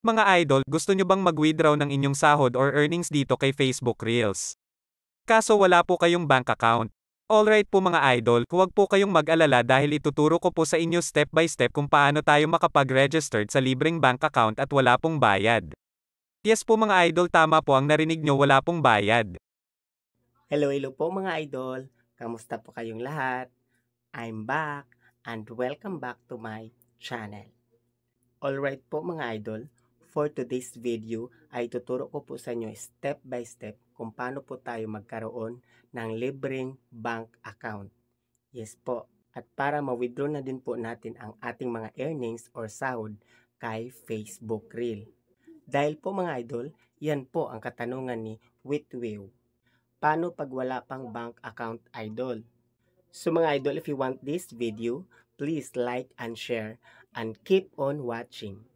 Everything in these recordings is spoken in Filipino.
Mga idol, gusto nyo bang mag-withdraw ng inyong sahod or earnings dito kay Facebook Reels? Kaso wala po kayong bank account. Alright po mga idol, huwag po kayong mag-alala dahil ituturo ko po sa inyo step by step kung paano tayo makapag-registered sa libreng bank account at wala pong bayad. Yes po mga idol, tama po ang narinig nyo, wala pong bayad. Hello po mga idol. Kamusta po kayong lahat? I'm back and welcome back to my channel. Alright po mga idol, for today's video ay tuturo ko po sa inyo step by step kung paano po tayo magkaroon ng libreng bank account. Yes po, at para ma-withdraw na din po natin ang ating mga earnings or sahod kay Facebook Reel. Dahil po mga idol, yan po ang katanungan ni Witwiw. Paano pag wala pang bank account, idol? So mga idol, if you want this video, please like and share and keep on watching.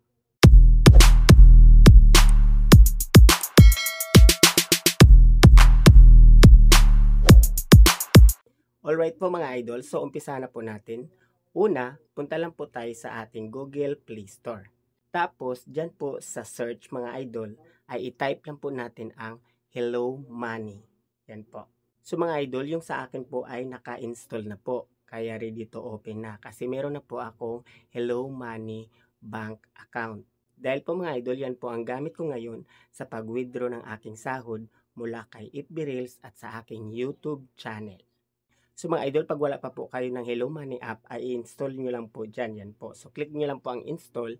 Alright po mga idol, so umpisa na po natin. Una, punta lang po tayo sa ating Google Play Store. Tapos, dyan po sa search mga idol, ay i-type lang po natin ang Hello Money. Yan po. So mga idol, yung sa akin po ay naka-install na po. Kaya ready to open na. Kasi meron na po akong Hello Money bank account. Dahil po mga idol, yan po ang gamit ko ngayon sa pag-withdraw ng aking sahod mula kay FB Reels at sa aking YouTube channel. So mga idol, pag wala pa po kayo ng Hello Money app, ay install nyo lang po dyan. Yan po. So click nyo lang po ang install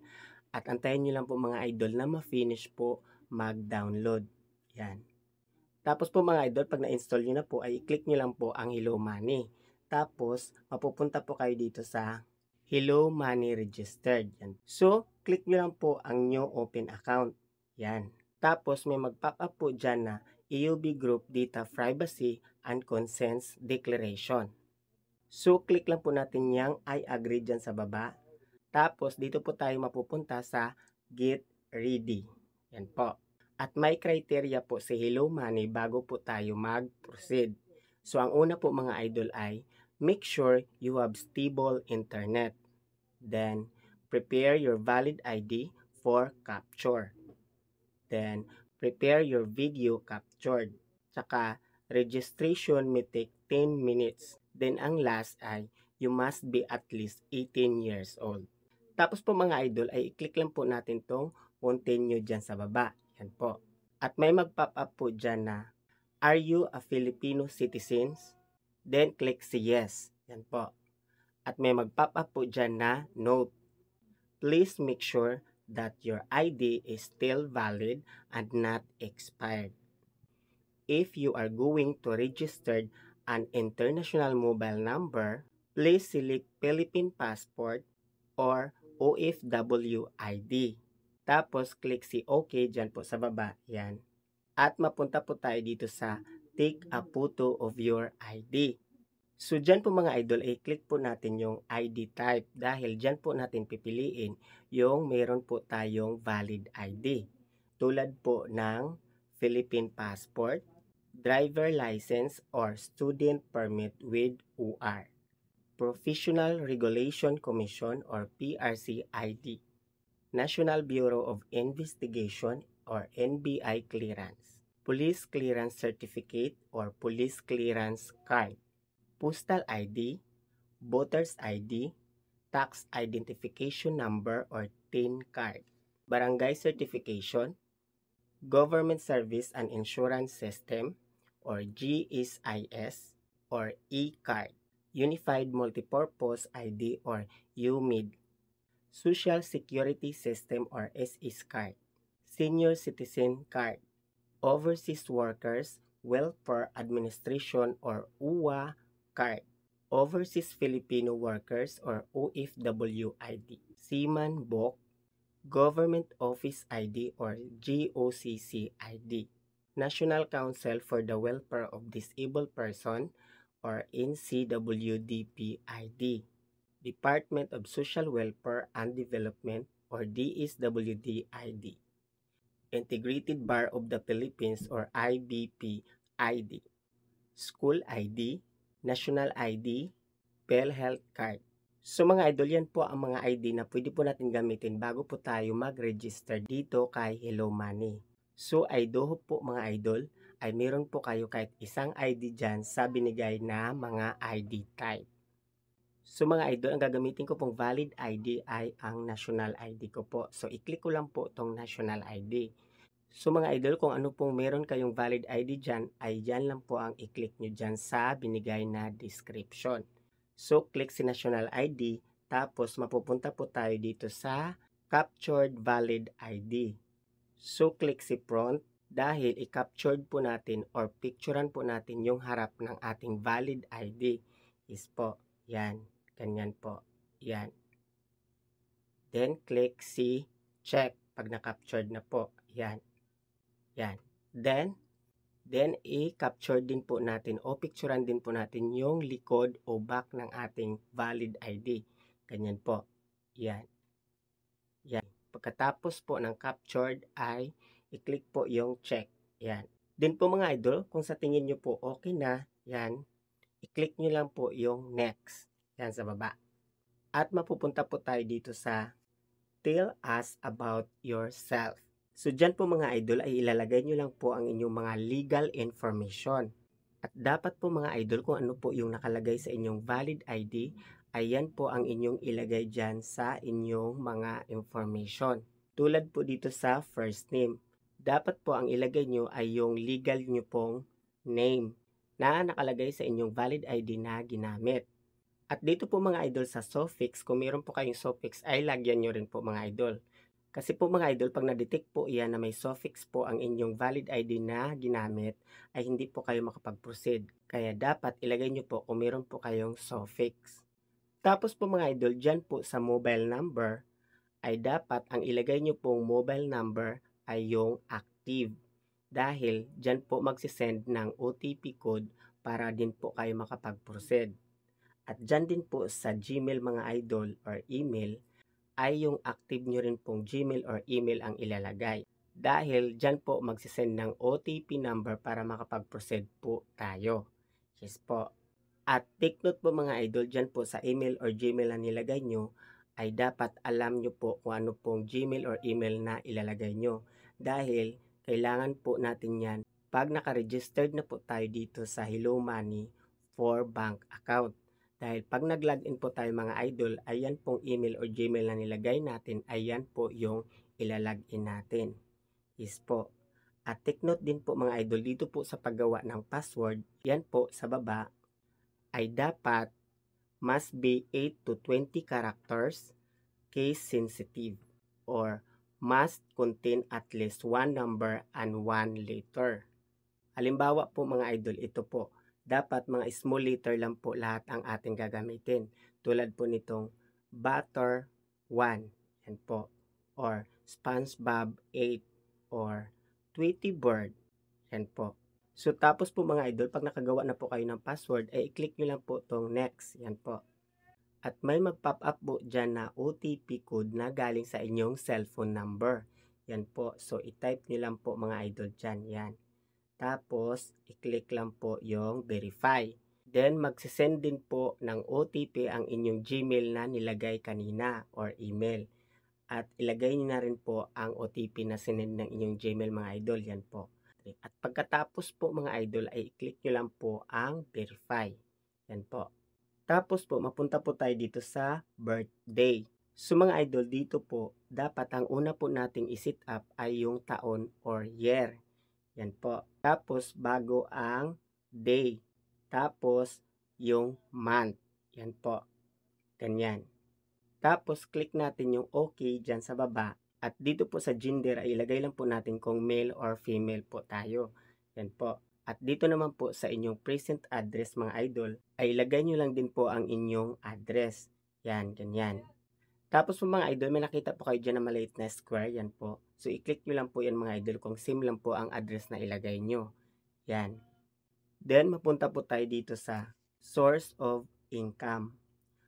at antayin nyo lang po mga idol na ma-finish po mag-download. Yan. Tapos po mga idol, pag na-install nyo na po, ay i-click nyo lang po ang Hello Money. Tapos, mapupunta po kayo dito sa Hello Money Registered. Yan. So, click nyo lang po ang New Open Account. Yan. Tapos, may mag-pop up po dyan na EUB Group Data Privacy and Consents Declaration. So, click lang po natin yung I agree dyan sa baba. Tapos, dito po tayo mapupunta sa Get Ready. Yan po. At may criteria po si Hello Money bago po tayo mag-proceed. So, ang una po mga idol ay make sure you have stable internet. Then, prepare your valid ID for capture. Then, prepare your video captured. Tsaka, registration may take 10 minutes. Then, ang last ay you must be at least 18 years old. Tapos po mga idol ay i-click lang po natin tong continue dyan sa baba. Yan po. At may mag-pop up po dyan na, are you a Filipino citizen? Then click si yes. Yan po. At may mag-pop up po dyan na note. Please make sure that your ID is still valid and not expired. If you are going to register an international mobile number, please select Philippine passport or OFW ID. Tapos, click si OK dyan po sa baba. Yan. At mapunta po tayo dito sa take a photo of your ID. So, dyan po mga idol, i-click po natin yung ID type dahil dyan po natin pipiliin yung meron po tayong valid ID. Tulad po ng Philippine passport, driver license, or student permit with UR. Professional Regulation Commission or PRC ID. National Bureau of Investigation or NBI clearance, Police Clearance Certificate or Police Clearance Card, Postal ID, Voter's ID, Tax Identification Number or TIN Card, Barangay Certification, Government Service and Insurance System or GSIS or E-Card, Unified Multipurpose ID or UMID, Social Security System or SS card, Senior Citizen Card, Overseas Workers Welfare Administration or UWA Card, Overseas Filipino Workers or OFW ID, Seaman Book, Government Office ID or GOCC ID, National Council for the Welfare of Disabled Person or NCWDP ID, Department of Social Welfare and Development or DSWD ID, Integrated Bar of the Philippines or IBP ID, School ID, National ID, PhilHealth Card, So mga idol, yan po ang mga ID na pwede po natin gamitin bago po tayo mag-register dito kay Hello Money. So I do hope po mga idol ay meron po kayo kahit isang ID dyan sa binigay na mga ID type. So mga idol, ang gagamitin ko pong valid ID ay ang national ID ko po. So i-click ko lang po tong national ID. So mga idol, kung ano pong meron kayong valid ID dyan, ay dyan lang po ang i-click nyo dyan sa binigay na description. So click si national ID, tapos mapupunta po tayo dito sa captured valid ID. So click si front dahil i-captured po natin or picturean po natin yung harap ng ating valid ID. Is po, yan, ganyan po, yan. Then click si check pag na-captured na po, yan. Yan. Then i-capture din po natin o picturean din po natin yung likod o back ng ating valid ID. Ganyan po. Yan. Yan. Pagkatapos po ng captured ay i-click po yung check. Yan. Din po mga idol, kung sa tingin nyo po okay na, yan, i-click nyo lang po yung next. Yan sa baba. At mapupunta po tayo dito sa tell us about yourself. So dyan po mga idol ay ilalagay nyo lang po ang inyong mga legal information. At dapat po mga idol kung ano po yung nakalagay sa inyong valid ID, ay yan po ang inyong ilagay dyan sa inyong mga information. Tulad po dito sa first name. Dapat po ang ilagay nyo ay yung legal nyo pong name na nakalagay sa inyong valid ID na ginamit. At dito po mga idol sa suffix, kung meron po kayong suffix ay lagyan nyo rin po mga idol. Kasi po mga idol, pag na-detect po yan na may suffix po ang inyong valid ID na ginamit, ay hindi po kayo makapag-proceed. Kaya dapat ilagay nyo po kung meron po kayong suffix. Tapos po mga idol, dyan po sa mobile number, ay dapat ang ilagay nyo pong mobile number ay yung active. Dahil dyan po magsisend ng OTP code para din po kayo makapag-proceed. At dyan din po sa Gmail mga idol or email, ay yung active nyo rin pong Gmail or email ang ilalagay. Dahil dyan po magsisend ng OTP number para makapag-proceed po tayo. Yes po. At take note po mga idol, dyan po sa email or Gmail na nilagay nyo, ay dapat alam nyo po kung ano pong Gmail or email na ilalagay nyo. Dahil kailangan po natin yan pag naka-registered na po tayo dito sa Hello Money for bank account. Dahil pag nag-login po tayo mga idol, ayan pong email o Gmail na nilagay natin, ayan po yung ilalagin natin. Is po. At take note din po mga idol, dito po sa paggawa ng password, yan po sa baba, ay dapat must be 8 to 20 characters, case sensitive, or must contain at least one number and one letter. Halimbawa po mga idol, ito po. Dapat mga small letter lang po lahat ang ating gagamitin. Tulad po nitong Butter 1. Yan po. Or SpongeBob 8. Or Tweety Bird. Yan po. So tapos po mga idol, pag nakagawa na po kayo ng password, ay i-click nyo lang po itong next. Yan po. At may mag-pop up po dyan na OTP code na galing sa inyong cellphone number. Yan po. So i-type nyo lang po mga idol dyan. Yan. Tapos, i-click lang po yung verify. Then, magsisend din po ng OTP ang inyong Gmail na nilagay kanina or email. At ilagay niyo na rin po ang OTP na sinend ng inyong Gmail mga idol. Yan po. At pagkatapos po mga idol ay i-click nyo lang po ang verify. Yan po. Tapos po, mapunta po tayo dito sa birthday. So mga idol, dito po, dapat ang una po nating i-set up ay yung taon or year. Yan po. Tapos, bago ang day. Tapos, yung month. Yan po. Ganyan. Tapos, click natin yung OK dyan sa baba. At dito po sa gender, ay ilagay lang po natin kung male or female po tayo. Yan po. At dito naman po sa inyong present address mga idol, ay ilagay nyo lang din po ang inyong address. Yan, ganyan. Tapos po mga idol, may nakita po kayo dyan na maliit na square. Yan po. So, i-click nyo lang po yan mga idol kung same lang po ang address na ilagay nyo. Yan. Then, mapunta po tayo dito sa source of income.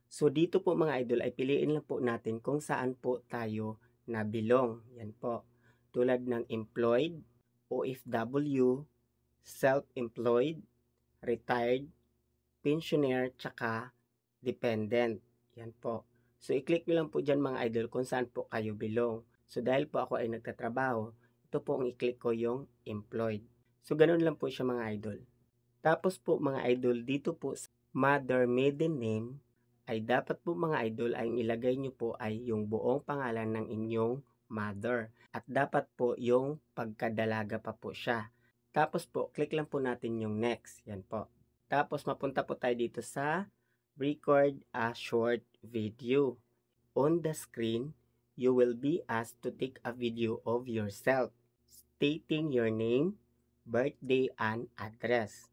So, dito po mga idol ay piliin lang po natin kung saan po tayo nabilong. Yan po. Tulad ng employed, OFW, self-employed, retired, pensioner, tsaka dependent. Yan po. So, i-click nyo lang po dyan mga idol kung saan po kayo belong. So, dahil po ako ay nagtatrabaho, ito po ang i-click ko yung employed. So, ganun lang po siya mga idol. Tapos po mga idol, dito po sa mother maiden name, ay dapat po mga idol ay ilagay nyo po ay yung buong pangalan ng inyong mother. At dapat po yung pagkadalaga pa po siya. Tapos po, click lang po natin yung next. Yan po. Tapos mapunta po tayo dito sa record a short video. On the screen, you will be asked to take a video of yourself, stating your name, birthday, and address.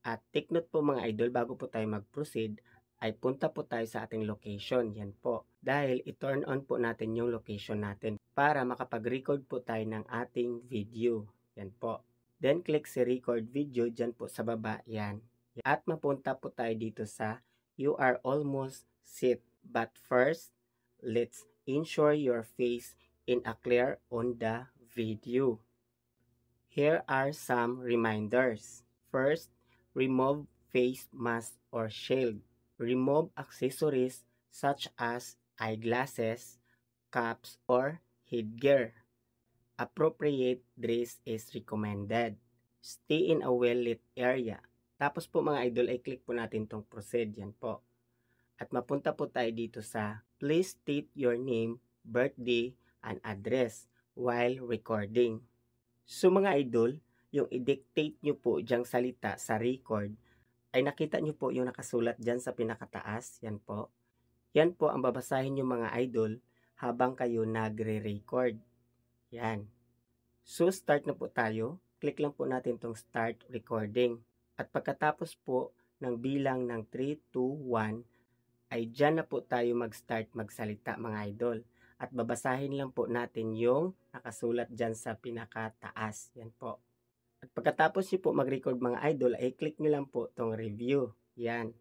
At take note po mga idol, bago po tayo mag-proceed, ay punta po tayo sa ating location. Yan po. Dahil i-turn on po natin yung location natin para makapag-record po tayo ng ating video. Yan po. Then click si record video dyan po sa baba. Yan. At mapunta po tayo dito sa you are almost set. But first, let's ensure your face in a clear on the video. Here are some reminders. First, remove face mask or shield. Remove accessories such as eyeglasses, caps, or headgear. Appropriate dress is recommended. Stay in a well-lit area. Tapos po mga idol ay click po natin tong proceed. Yan po. At mapunta po tayo dito sa please state your name, birthday, and address while recording. So mga idol, yung i-dictate nyo po dyang salita sa record, ay nakita nyo po yung nakasulat dyan sa pinakataas. Yan po. Yan po ang babasahin nyo mga idol habang kayo nagre-record. Yan. So start na po tayo. Click lang po natin tong start recording. At pagkatapos po ng bilang ng 3, 2, 1, ay dyan na po tayo mag-start magsalita mga idol. At babasahin lang po natin yung nakasulat dyan sa pinakataas. Yan po. At pagkatapos nyo po mag-record mga idol, ay click nyo lang po tong review. Yan.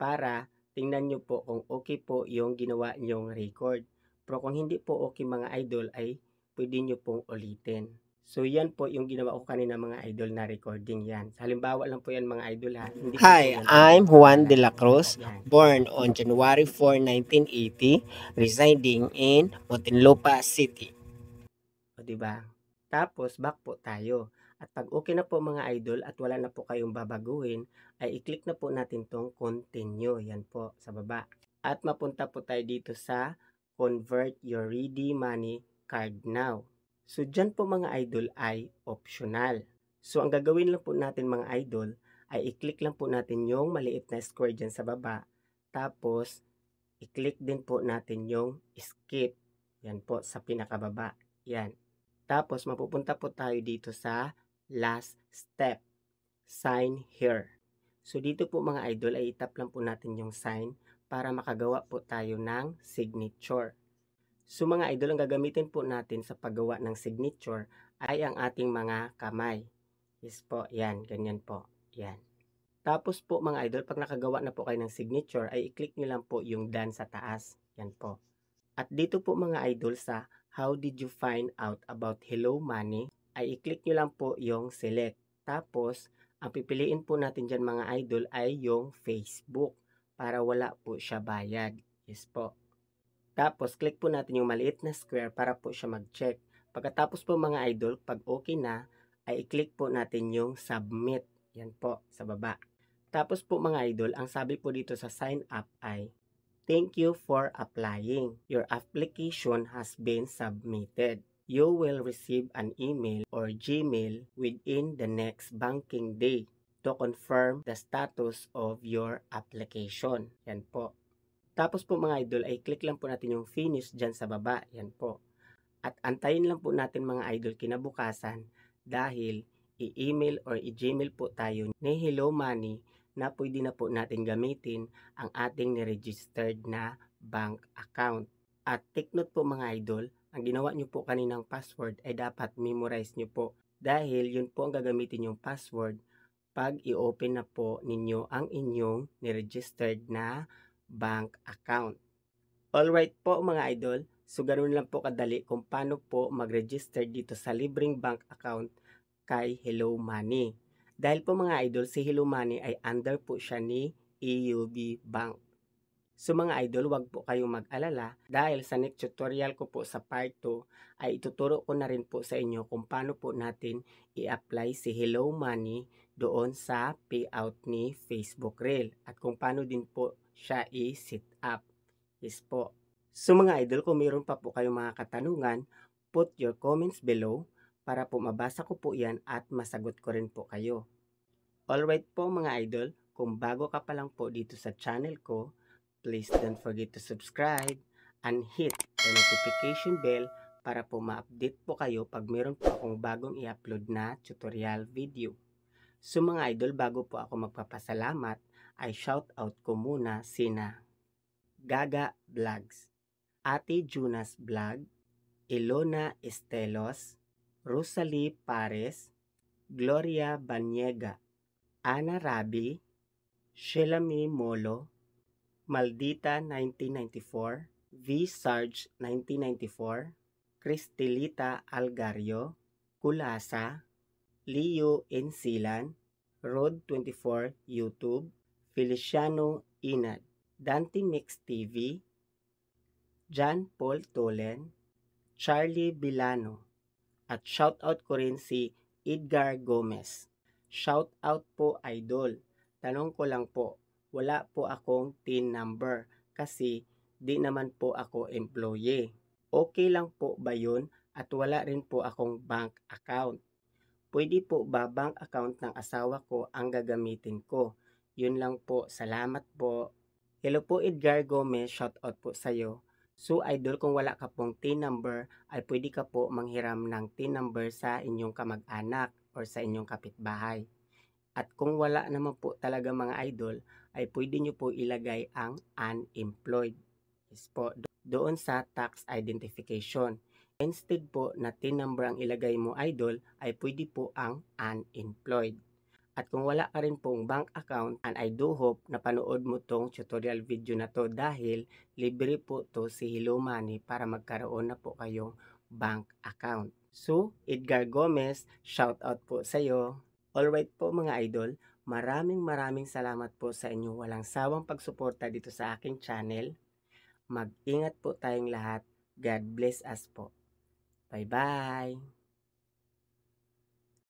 Para tingnan nyo po kung okay po yung ginawa nyong record. Pero kung hindi po okay mga idol, ay pwede nyo pong ulitin. So yan po yung ginawa ko kanina mga idol na recording yan. Halimbawa lang po yan mga idol ha. Hindi Hi, po yan I'm Juan de la Cruz, yan. born on January 4, 1980, residing in Muntinlupa City. O diba? Tapos back po tayo. At pag okay na po mga idol at wala na po kayong babaguhin, ay i-click na po natin tong continue. Yan po sa baba. At mapunta po tayo dito sa convert your ready money card now. So dyan po mga idol ay optional. So ang gagawin lang po natin mga idol ay i-click lang po natin yung maliit na square dyan sa baba. Tapos i-click din po natin yung skip. Yan po sa pinakababa. Yan. Tapos mapupunta po tayo dito sa last step. Sign here. So dito po mga idol ay itap lang po natin yung sign para makagawa po tayo ng signature. So mga idol, ang gagamitin po natin sa paggawa ng signature ay ang ating mga kamay. Yes po, yan, ganyan po. Yan. Tapos po mga idol, pag nakagawa na po kayo ng signature, ay i-click nyo lang po yung done sa taas. Yan po. At dito po mga idol sa how did you find out about Hello Money, ay i-click nyo lang po yung select. Tapos, ang pipiliin po natin dyan mga idol ay yung Facebook para wala po siya bayad. Yes po. Tapos, click po natin yung maliit na square para po siya mag-check. Pagkatapos po mga idol, pag okay na, ay i-click po natin yung submit. Yan po, sa baba. Tapos po mga idol, ang sabi po dito sa sign up ay, thank you for applying. Your application has been submitted. You will receive an email or Gmail within the next banking day to confirm the status of your application. Yan po. Tapos po mga idol ay click lang po natin yung finish dyan sa baba. Yan po. At antayin lang po natin mga idol kinabukasan dahil i-email or i-Gmail po tayo ni Hello Money na pwede na po natin gamitin ang ating niregistered na bank account. At take note po mga idol, ang ginawa nyo po kaninang password ay dapat memorize nyo po dahil yun po ang gagamitin yung password pag i-open na po ninyo ang inyong niregistered na bank account. Alright po mga idol, so ganoon lang po kadali kung paano po mag-register dito sa libreng bank account kay Hello Money. Dahil po mga idol, si Hello Money ay under po siya ni EUB Bank. So mga idol, wag po kayong mag-alala dahil sa next tutorial ko po sa part 2 ay ituturo ko na rin po sa inyo kung paano po natin i-apply si Hello Money doon sa payout ni Facebook Reel at kung paano din po siya i-set up. Yes po. So mga idol, kung mayroon pa po kayong mga katanungan, put your comments below para po mabasa ko po yan at masagot ko rin po kayo. Alright po mga idol, kung bago ka pa lang po dito sa channel ko, please don't forget to subscribe and hit the notification bell para po ma-update po kayo pag meron po akong bagong i-upload na tutorial video. So mga idol, bago po ako magpapasalamat, ay shoutout ko muna sina Gaga Vlogs, Ate Junas Vlog, Ilona Estelos, Rosalie Pares, Gloria Banyega, Ana Rabi, Shelami Molo, Maldita 1994, V. Sarge 1994, Cristelita Algario, Kulasa, Leo Encilan, Rod 24 YouTube, Feliciano Inad, Dante Mix TV, John Paul Tolen, Charlie Bilano, at shoutout ko rin si Edgar Gomez. Shoutout po idol. Tanong ko lang po, wala po akong TIN number kasi di naman po ako employee. Okay lang po ba yun at wala rin po akong bank account? Pwede po ba bank account ng asawa ko ang gagamitin ko? Yun lang po, salamat po. Hello po Edgar Gomez, shoutout po sa'yo. So idol, kung wala ka pong TIN number ay pwede ka po manghiram ng TIN number sa inyong kamag-anak or sa inyong kapitbahay. At kung wala naman po talaga mga idol, ay pwede nyo po ilagay ang unemployed. Yes po, doon sa tax identification. Instead po na TIN number ang ilagay mo idol, ay pwede po ang unemployed. At kung wala ka rin pong bank account, and I do hope na panood mo tong tutorial video na to dahil libre po to si Hello Money para magkaroon na po kayong bank account. So, Edgar Gomez, shout out po sa iyo. Alright po mga idol, maraming salamat po sa inyong walang sawang pagsuporta dito sa aking channel. Mag-ingat po tayong lahat. God bless us po. Bye-bye!